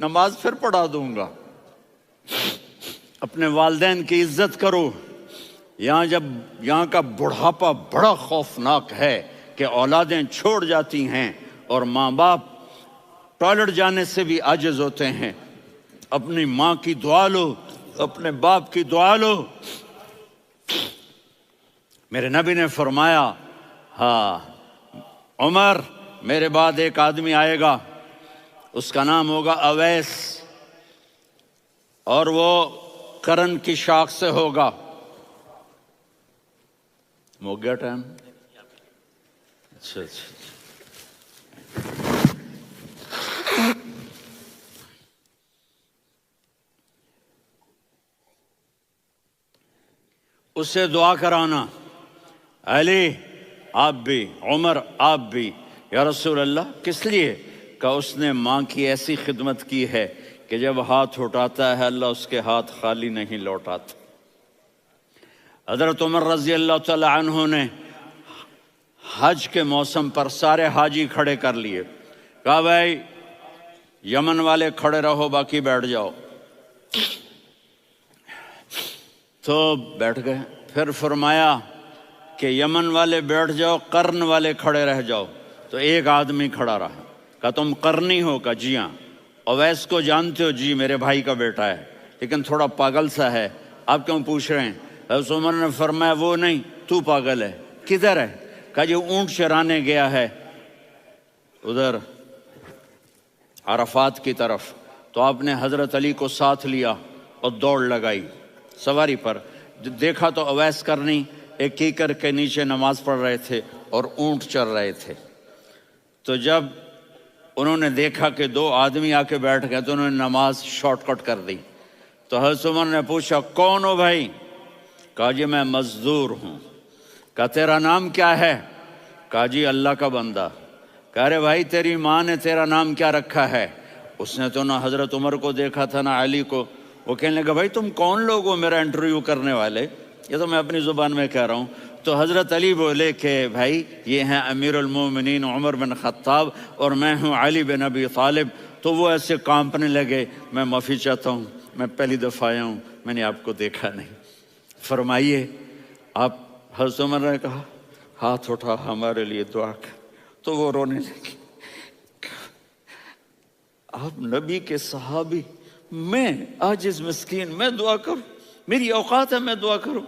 نماز پھر پڑھا دوں گا۔ اپنے والدین کی عزت کرو۔ یہاں کا بڑھاپا بڑا خوفناک ہے کہ اولادیں چھوڑ جاتی ہیں اور ماں باپ ٹوائلٹ جانے سے بھی عاجز ہوتے ہیں۔ اپنی ماں کی دعا لو، اپنے باپ کی دعا لو۔ میرے نبی نے فرمایا، ہاں عمر، میرے بعد ایک آدمی آئے گا، اس کا نام ہوگا اویس، اور وہ کرن کی شاخ سے ہوگا۔ ہو گیا ٹائم؟ اچھا۔ اس سے دعا کرانا، علی آپ بھی، عمر آپ بھی۔ یا رسول اللہ کس لیے؟ کہ اس نے ماں کی ایسی خدمت کی ہے کہ جب ہاتھ اٹھاتا ہے اللہ اس کے ہاتھ خالی نہیں لوٹاتا۔ حضرت عمر رضی اللہ تعالی عنہ نے حج کے موسم پر سارے حاجی کھڑے کر لیے، کہا بھائی یمن والے کھڑے رہو، باقی بیٹھ جاؤ۔ تو بیٹھ گئے۔ پھر فرمایا کہ یمن والے بیٹھ جاؤ، قرن والے کھڑے رہ جاؤ۔ تو ایک آدمی کھڑا رہا، کہا تم قرنی ہو؟ کہا جی ہاں۔ اویس کو جانتے ہو؟ جی میرے بھائی کا بیٹا ہے، لیکن تھوڑا پاگل سا ہے، آپ کیوں پوچھ رہے ہیں؟ حضرت عمر نے فرمایا وہ نہیں، تو پاگل ہے۔ کدھر ہے؟ کہا جو اونٹ چرانے گیا ہے ادھر عرفات کی طرف۔ تو آپ نے حضرت علی کو ساتھ لیا اور دوڑ لگائی سواری پر۔ دیکھا تو اویس کرنی ایک کیکر کے نیچے نماز پڑھ رہے تھے اور اونٹ چر رہے تھے۔ تو جب انہوں نے دیکھا کہ دو آدمی آ کے بیٹھ گئے تو انہوں نے نماز شارٹ کٹ کر دی۔ تو حضرت عمر نے پوچھا کون ہو بھائی؟ کہا جی میں مزدور ہوں۔ کہا تیرا نام کیا ہے؟ کہا جی اللہ کا بندہ۔ کہا ارے بھائی تیری ماں نے تیرا نام کیا رکھا ہے؟ اس نے تو نہ حضرت عمر کو دیکھا تھا نہ علی کو۔ وہ کہنے لگا بھائی تم کون لوگ ہو میرا انٹرویو کرنے والے؟ یہ تو میں اپنی زبان میں کہہ رہا ہوں۔ تو حضرت علی بولے کہ بھائی یہ ہیں امیر المومنین عمر بن خطاب اور میں ہوں علی بن ابی طالب۔ تو وہ ایسے کانپنے لگے، میں معافی چاہتا ہوں، میں پہلی دفعہ آیا ہوں، میں نے آپ کو دیکھا نہیں، فرمائیے آپ۔ حضرت عمر نے کہا ہاتھ اٹھا ہمارے لیے دعا کر۔ تو وہ رونے لگے، آپ نبی کے صحابی، میں عاجز مسکین، میں دعا کروں؟ میری اوقات ہے میں دعا کروں؟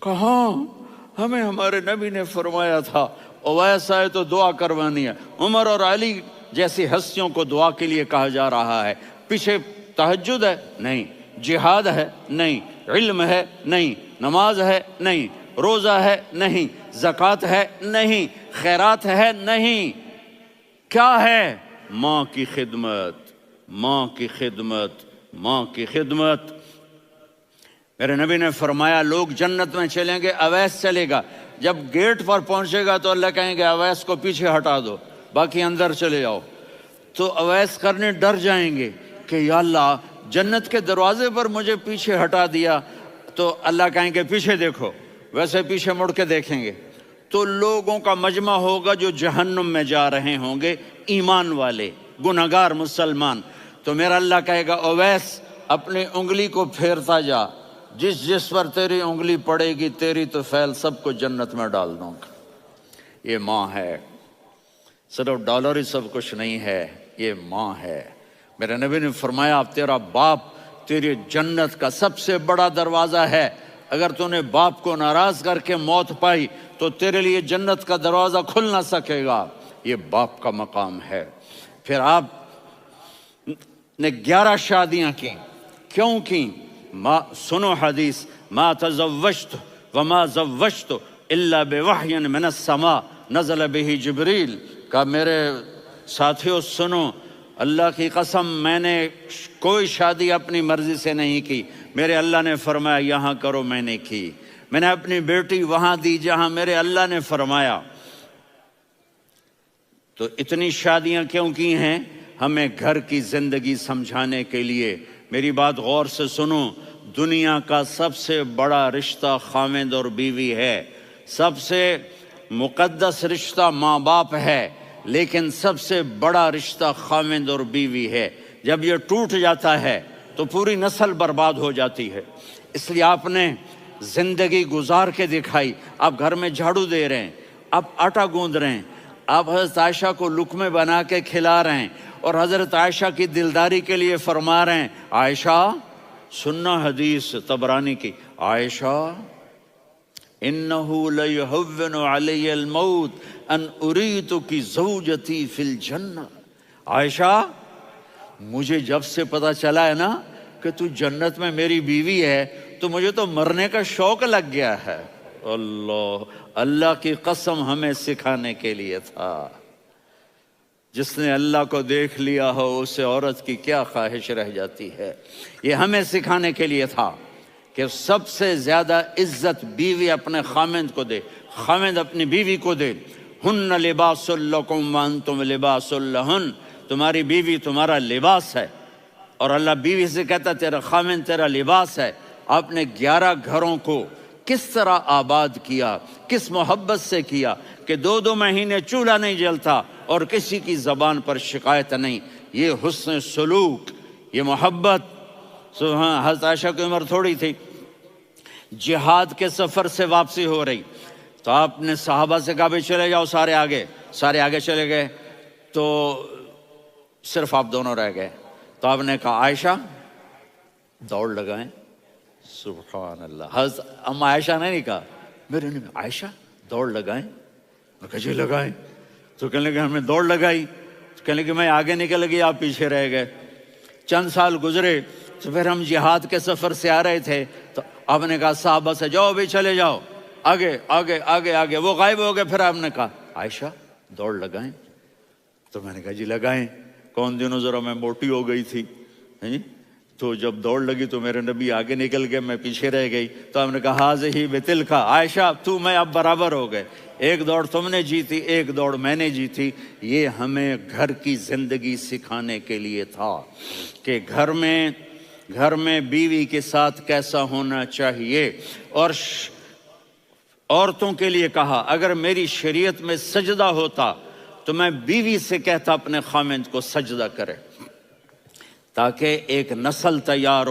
کہا ہاں ہمیں ہمارے نبی نے فرمایا تھا اویس آئے تو دعا کروانی ہے۔ عمر اور علی جیسی ہستیوں کو دعا کے لیے کہا جا رہا ہے۔ پیچھے تہجد ہے؟ نہیں۔ جہاد ہے؟ نہیں۔ علم ہے؟ نہیں۔ نماز ہے؟ نہیں۔ روزہ ہے؟ نہیں۔ زکوٰۃ ہے؟ نہیں۔ خیرات ہے؟ نہیں۔ کیا ہے؟ ماں کی خدمت، ماں کی خدمت، ماں کی خدمت۔ میرے نبی نے فرمایا لوگ جنت میں چلیں گے، اویس چلے گا، جب گیٹ پر پہنچے گا تو اللہ کہیں گے اویس کو پیچھے ہٹا دو، باقی اندر چلے جاؤ۔ تو اویس کرنے ڈر جائیں گے کہ یا اللہ جنت کے دروازے پر مجھے پیچھے ہٹا دیا۔ تو اللہ کہیں گے پیچھے دیکھو، ویسے پیچھے مڑ کے دیکھیں گے تو لوگوں کا مجمع ہوگا جو جہنم میں جا رہے ہوں گے، ایمان والے، گنہگار مسلمان۔ تو میرا اللہ کہے گا اویس اپنی انگلی کو پھیرتا جا، جس پر تیری انگلی پڑے گی تیری تو فیل سب کو جنت میں ڈال دوں گا۔ یہ ماں ہے، صرف ڈالر ہی سب کچھ نہیں ہے، یہ ماں ہے۔ میرے نبی نے فرمایا اب تیرا باپ تیری جنت کا سب سے بڑا دروازہ ہے، اگر تو نے باپ کو ناراض کر کے موت پائی تو تیرے لیے جنت کا دروازہ کھل نہ سکے گا۔ یہ باپ کا مقام ہے۔ پھر آپ نے 11 شادیاں کی، کیوں کی؟ سنو حدیث، ما تزوجت وما زوجت الا بوحی من السماء نزل به جبریل۔ کہ میرے ساتھیوں سنو، اللہ کی قسم میں نے کوئی شادی اپنی مرضی سے نہیں کی، میرے اللہ نے فرمایا یہاں کرو، میں نے کی۔ میں نے اپنی بیٹی وہاں دی جہاں میرے اللہ نے فرمایا۔ تو اتنی شادیاں کیوں کی ہیں؟ ہمیں گھر کی زندگی سمجھانے کے لیے۔ میری بات غور سے سنو، دنیا کا سب سے بڑا رشتہ خاوند اور بیوی ہے، سب سے مقدس رشتہ ماں باپ ہے، لیکن سب سے بڑا رشتہ خاوند اور بیوی ہے۔ جب یہ ٹوٹ جاتا ہے تو پوری نسل برباد ہو جاتی ہے۔ اس لیے آپ نے زندگی گزار کے دکھائی۔ آپ گھر میں جھاڑو دے رہے ہیں، آپ آٹا گوندھ رہے ہیں، آپ حضرت عائشہ کو لقمے بنا کے کھلا رہے ہیں، اور حضرت عائشہ کی دلداری کے لیے فرما رہے ہیں، عائشہ سننا حدیث طبرانی کی، عائشہ انہو لیہون علی الموت ان اریتک زوجتی فی الجنہ۔ عائشہ مجھے جب سے پتا چلا ہے نا کہ تو جنت میں میری بیوی ہے تو مجھے تو مرنے کا شوق لگ گیا ہے۔ اللہ کی قسم ہمیں سکھانے کے لیے تھا۔ جس نے اللہ کو دیکھ لیا ہو اسے عورت کی کیا خواہش رہ جاتی ہے۔ یہ ہمیں سکھانے کے لیے تھا کہ سب سے زیادہ عزت بیوی اپنے خامند کو دے، خامند اپنی بیوی کو دے۔ ہن لباس لکم وانتم لباس لہن، تمہاری بیوی تمہارا لباس ہے، اور اللہ بیوی سے کہتا تیرا خامند تیرا لباس ہے۔ آپ نے 11 گھروں کو کس طرح آباد کیا، کس محبت سے کیا کہ 2 مہینے چولہا نہیں جلتا اور کسی کی زبان پر شکایت نہیں۔ یہ حسن سلوک، یہ محبت۔ حضرت عائشہ کی عمر تھوڑی تھی، جہاد کے سفر سے واپسی ہو رہی، تو آپ نے صحابہ سے کہا بھی چلے جاؤ سارے آگے چلے گئے، تو صرف آپ دونوں رہ گئے۔ تو آپ نے کہا عائشہ دوڑ لگائیں۔ سبحان اللہ، حضرت اما عائشہ نے نہیں کہا، میرے نے عائشہ دوڑ لگائیں، میں کہا جی لگائیں۔ تو کہنے لگے ہم نے دوڑ لگائی، تو کہنے لگے میں آگے نکل گئی، آپ پیچھے رہ گئے۔ چند سال گزرے تو پھر ہم جہاد کے سفر سے آ رہے تھے، تو آپ نے کہا صحابہ سے جاؤ بھی چلے جاؤ آگے آگے آگے آگے، وہ غائب ہو گئے۔ پھر آپ نے کہا عائشہ دوڑ لگائیں، تو میں نے کہا جی لگائیں۔ کون دنوں ذرا میں موٹی ہو گئی تھی، تو جب دوڑ لگی تو میرے نبی آگے نکل گئے، میں پیچھے رہ گئی۔ تو ہم نے کہا ہاذہ بتلک، عائشہ تو میں اب برابر ہو گئے، ایک دوڑ تم نے جیتی، ایک دوڑ میں نے جیتی۔ یہ ہمیں گھر کی زندگی سکھانے کے لیے تھا کہ گھر میں بیوی کے ساتھ کیسا ہونا چاہیے۔ اور عورتوں کے لیے کہا اگر میری شریعت میں سجدہ ہوتا تو میں بیوی سے کہتا اپنے خامند کو سجدہ کرے، تاکہ ایک نسل تیار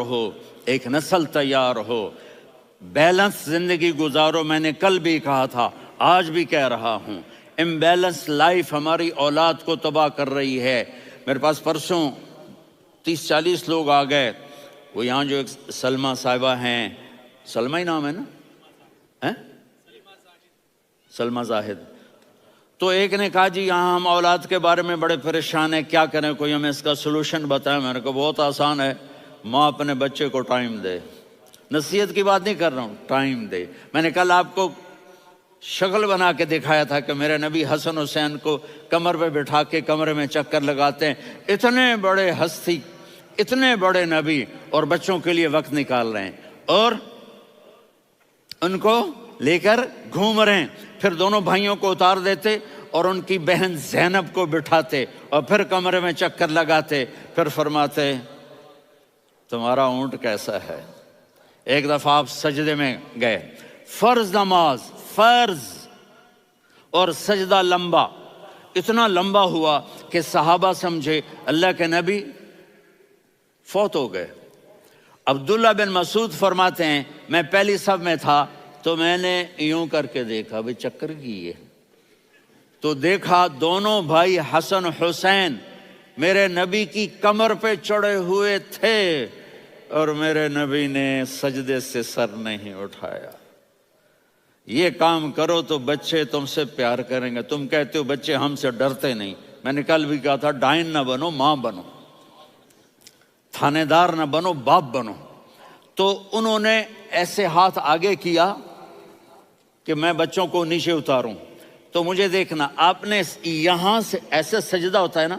ہو، بیلنس زندگی گزارو۔ میں نے کل بھی کہا تھا، آج بھی کہہ رہا ہوں، امبیلنس لائف ہماری اولاد کو تباہ کر رہی ہے۔ میرے پاس پرسوں 30-40 لوگ آ گئے، وہ یہاں جو ایک سلمہ صاحبہ ہیں، سلمہ ہی نام ہے نا، سلمہ زاہد، تو ایک نے کہا جی یہاں ہم اولاد کے بارے میں بڑے پریشان ہیں، کیا کریں، کوئی ہمیں اس کا سلوشن بتائیں۔ میں نے کہا بہت آسان ہے، ماں اپنے بچے کو ٹائم دے، نصیحت کی بات نہیں کر رہا ہوں، ٹائم دے۔ میں نے کل آپ کو شکل بنا کے دکھایا تھا کہ میرے نبی حسن حسین کو کمر پہ بٹھا کے کمرے میں چکر لگاتے ہیں۔ اتنے بڑے ہستی، اتنے بڑے نبی، اور بچوں کے لیے وقت نکال رہے ہیں اور ان کو لے کر گھوم رہے ہیں۔ پھر دونوں بھائیوں کو اتار دیتے اور ان کی بہن زینب کو بٹھاتے اور پھر کمرے میں چکر لگاتے، پھر فرماتے تمہارا اونٹ کیسا ہے۔ ایک دفعہ آپ سجدے میں گئے، فرض نماز، فرض، اور سجدہ لمبا، اتنا لمبا ہوا کہ صحابہ سمجھے اللہ کے نبی فوت ہو گئے۔ عبداللہ بن مسعود فرماتے ہیں میں پہلی صف میں تھا تو میں نے یوں کر کے دیکھا بھی چکر کیے، تو دیکھا دونوں بھائی حسن حسین میرے نبی کی کمر پہ چڑھے ہوئے تھے اور میرے نبی نے سجدے سے سر نہیں اٹھایا۔ یہ کام کرو تو بچے تم سے پیار کریں گے۔ تم کہتے ہو بچے ہم سے ڈرتے نہیں، میں نے کل بھی کہا تھا ڈائن نہ بنو، ماں بنو، تھانے دار نہ بنو، باپ بنو۔ تو انہوں نے ایسے ہاتھ آگے کیا کہ میں بچوں کو نیچے اتاروں، تو مجھے دیکھنا، آپ نے یہاں سے ایسے سجدہ ہوتا ہے نا،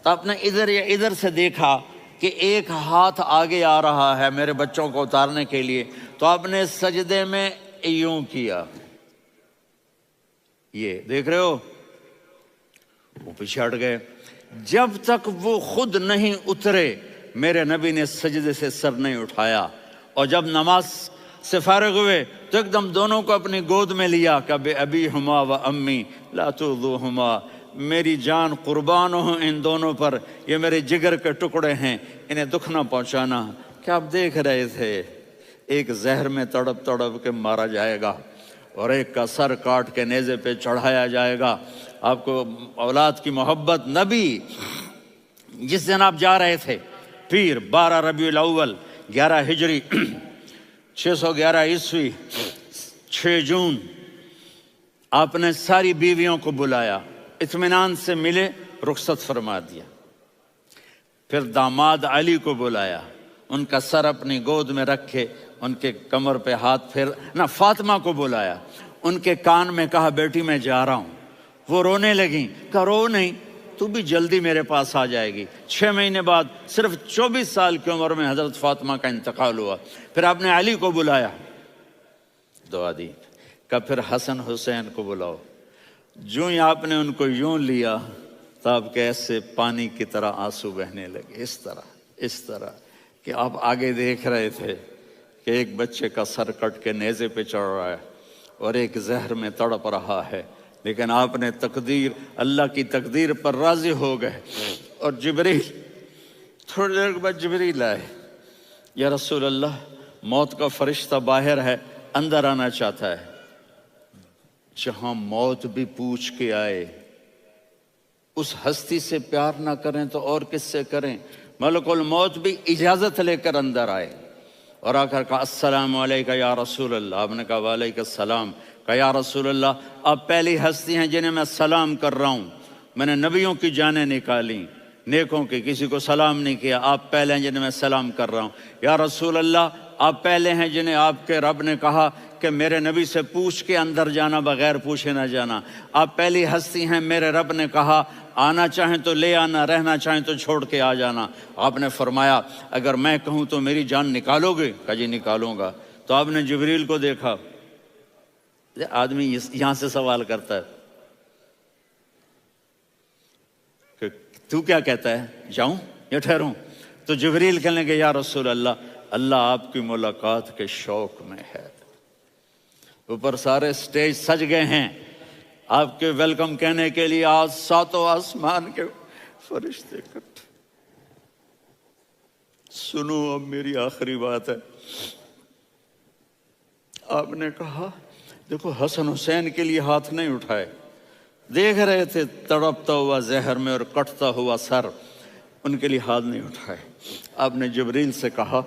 تو آپ نے ادھر یا ادھر سے دیکھا کہ ایک ہاتھ آگے آ رہا ہے میرے بچوں کو اتارنے کے لیے، تو آپ نے سجدے میں یوں کیا، یہ دیکھ رہے ہو، وہ پیچھے ہٹ گئے۔ جب تک وہ خود نہیں اترے میرے نبی نے سجدے سے سر نہیں اٹھایا۔ اور جب نماز سے فارغ ہوئے تو ایک دم دونوں کو اپنی گود میں لیا کہ بے ابی ہما و امی لا تؤذوہما، میری جان قربان ہو ان دونوں پر، یہ میرے جگر کے ٹکڑے ہیں، انہیں دکھ نہ پہنچانا۔ کیا آپ دیکھ رہے تھے؟ ایک زہر میں تڑپ تڑپ کے مارا جائے گا اور ایک کا سر کاٹ کے نیزے پہ چڑھایا جائے گا۔ آپ کو اولاد کی محبت، نبی جس دن آپ جا رہے تھے، پیر 12 ربیع الاول 11 ہجری 611 عیسوی 6 جون، آپ نے ساری بیویوں کو بلایا، اطمینان سے ملے، رخصت فرما دیا۔ پھر داماد علی کو بلایا، ان کا سر اپنی گود میں رکھے، ان کے کمر پہ ہاتھ پھیر نہ۔ فاطمہ کو بلایا، ان کے کان میں کہا بیٹی میں جا رہا ہوں۔ وہ رونے لگیں، کہا رو نہیں، تو بھی جلدی میرے پاس آ جائے گی۔ 6 مہینے بعد صرف 24 سال کی عمر میں حضرت فاطمہ کا انتقال ہوا۔ پھر آپ نے علی کو بلایا، دعا دی، کہا پھر حسن حسین کو بلاؤ۔ جو ہی آپ نے ان کو یوں لیا تو آپ کے ایسے پانی کی طرح آنسو بہنے لگے، اس طرح کہ آپ آگے دیکھ رہے تھے کہ ایک بچے کا سر کٹ کے نیزے پہ چڑھ رہا ہے اور ایک زہر میں تڑپ رہا ہے، لیکن آپ نے تقدیر، اللہ کی تقدیر پر راضی ہو گئے۔ اور جبریل، تھوڑی دیر کے بعد جبریل آئے، یا رسول اللہ موت کا فرشتہ باہر ہے، اندر آنا چاہتا ہے۔ جہاں موت بھی پوچھ کے آئے، اس ہستی سے پیار نہ کریں تو اور کس سے کریں؟ ملک الموت بھی اجازت لے کر اندر آئے اور آ کر کہا السلام علیکہ یا رسول اللہ۔ آپ نے کہا وعلیکم السلام۔ کہا یا رسول اللہ آپ پہلی ہستی ہیں جنہیں میں سلام کر رہا ہوں، میں نے نبیوں کی جانیں نکالی، نیکوں کی، کسی کو سلام نہیں کیا، آپ پہلے ہیں جنہیں میں سلام کر رہا ہوں۔ یا رسول اللہ آپ پہلے ہیں جنہیں آپ کے رب نے کہا کہ میرے نبی سے پوچھ کے اندر جانا، بغیر پوچھے نہ جانا۔ آپ پہلی ہستی ہیں، میرے رب نے کہا آنا چاہیں تو لے آنا، رہنا چاہیں تو چھوڑ کے آ جانا۔ آپ نے فرمایا اگر میں کہوں تو میری جان نکالو گے؟ کہا جی نکالوں گا۔ تو آپ نے جبریل کو دیکھا، آدمی یہاں سے سوال کرتا ہے کہ تو کیا کہتا ہے، جاؤں یا ٹھہروں؟ تو جبریل کہنے لگے یا رسول اللہ، اللہ آپ کی ملاقات کے شوق میں ہے۔ اوپر سارے سٹیج سج گئے ہیں آپ کے ویلکم کہنے کے لیے، آج 7 آسمان کے فرشتے اکٹھے۔ سنو اب میری آخری بات ہے۔ آپ نے کہا دیکھو حسن حسین کے لیے ہاتھ نہیں اٹھائے، دیکھ رہے تھے تڑپتا ہوا زہر میں اور کٹتا ہوا سر، ان کے لیے ہاتھ نہیں اٹھائے۔ آپ نے جبریل سے کہا